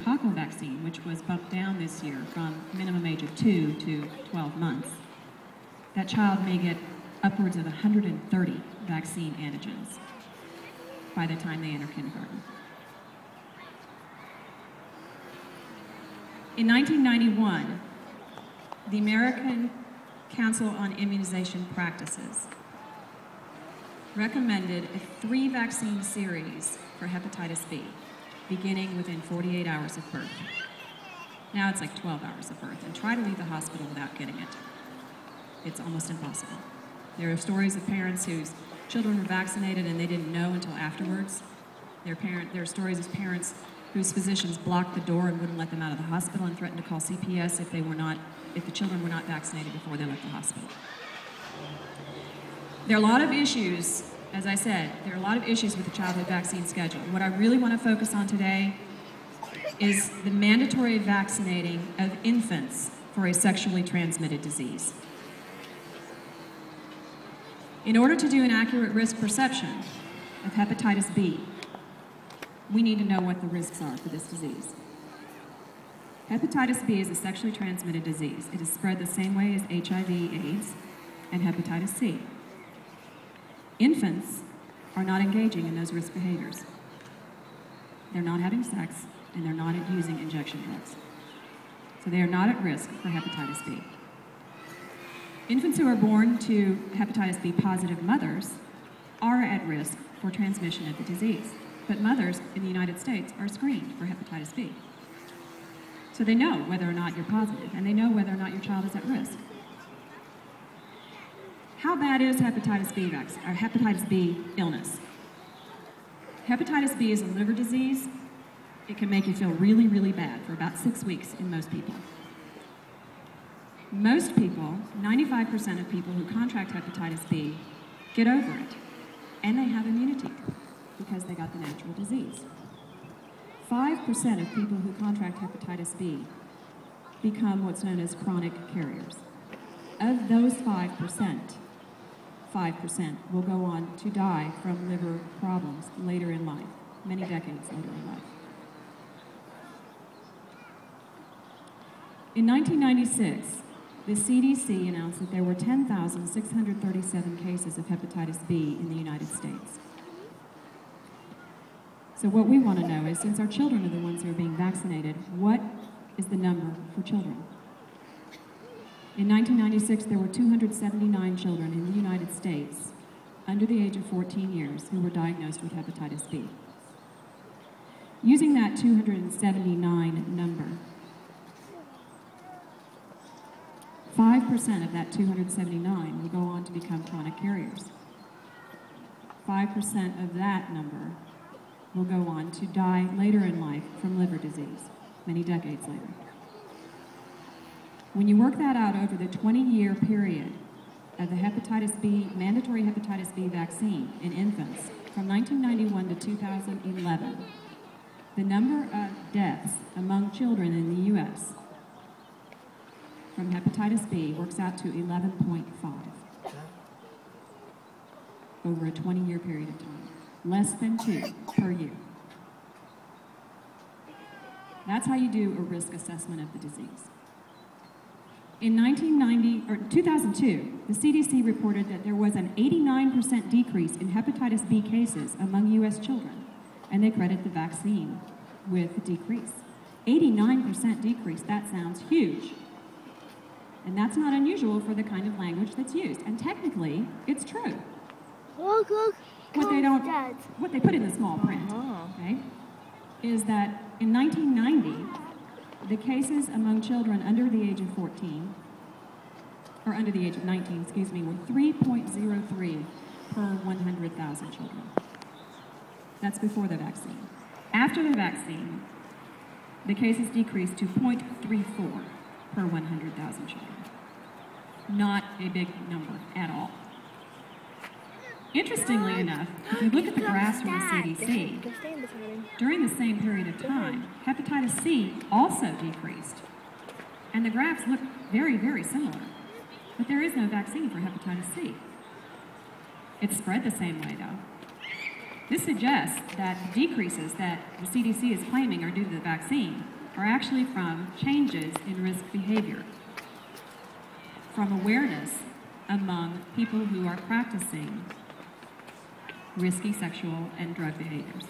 pneumococcal vaccine, which was bumped down this year from minimum age of 2 to 12 months, that child may get upwards of 130 vaccine antigens by the time they enter kindergarten. In 1991, the American Council on Immunization Practices recommended a 3-vaccine series for hepatitis B, beginning within 48 hours of birth. Now it's like 12 hours of birth, and try to leave the hospital without getting it. It's almost impossible. There are stories of parents whose children were vaccinated and they didn't know until afterwards. There are stories of parents whose physicians blocked the door and wouldn't let them out of the hospital and threatened to call CPS if the children were not vaccinated before they left the hospital. There are a lot of issues, as I said, there are a lot of issues with the childhood vaccine schedule. What I really want to focus on today is the mandatory vaccinating of infants for a sexually transmitted disease. In order to do an accurate risk perception of hepatitis B, we need to know what the risks are for this disease. Hepatitis B is a sexually transmitted disease. It is spread the same way as HIV/AIDS and hepatitis C. Infants are not engaging in those risk behaviors. They're not having sex, and they're not using injection drugs. So they are not at risk for hepatitis B. Infants who are born to hepatitis B positive mothers are at risk for transmission of the disease. But mothers in the United States are screened for hepatitis B. So they know whether or not you're positive, and they know whether or not your child is at risk. How bad is hepatitis B illness? Hepatitis B is a liver disease. It can make you feel really, really bad for about 6 weeks in most people. Most people, 95% of people who contract hepatitis B, get over it, and they have immunity because they got the natural disease. 5% of people who contract hepatitis B become what's known as chronic carriers. Of those 5% will go on to die from liver problems later in life, many decades later in life. In 1996, the CDC announced that there were 10,637 cases of hepatitis B in the United States. So what we want to know is, since our children are the ones who are being vaccinated, what is the number for children? In 1996, there were 279 children in the United States under the age of 14 years who were diagnosed with hepatitis B. Using that 279 number, 5% of that 279 will go on to become chronic carriers. 5% of that number will go on to die later in life from liver disease, many decades later. When you work that out over the 20-year period of the mandatory hepatitis B vaccine in infants from 1991 to 2011, the number of deaths among children in the U.S. from hepatitis B works out to 11.5 over a 20-year period of time. Less than 2 per year. That's how you do a risk assessment of the disease. In 2002, the CDC reported that there was an 89% decrease in hepatitis B cases among U.S. children, and they credit the vaccine with the decrease. 89% decrease, that sounds huge. And that's not unusual for the kind of language that's used. And technically, it's true. Look. What they put in the small print, okay, is that in 1990, the cases among children under the age of 14, or under the age of 19, excuse me, were 3.03 per 100,000 children. That's before the vaccine. After the vaccine, the cases decreased to 0.34 per 100,000 children. Not a big number at all. Interestingly enough, if you look at the graphs from the CDC, during the same period of time, hepatitis C also decreased. And the graphs look very, very similar. But there is no vaccine for hepatitis C. It's spread the same way, though. This suggests that the decreases that the CDC is claiming are due to the vaccine are actually from changes in risk behavior, from awareness among people who are practicing risky sexual and drug behaviors.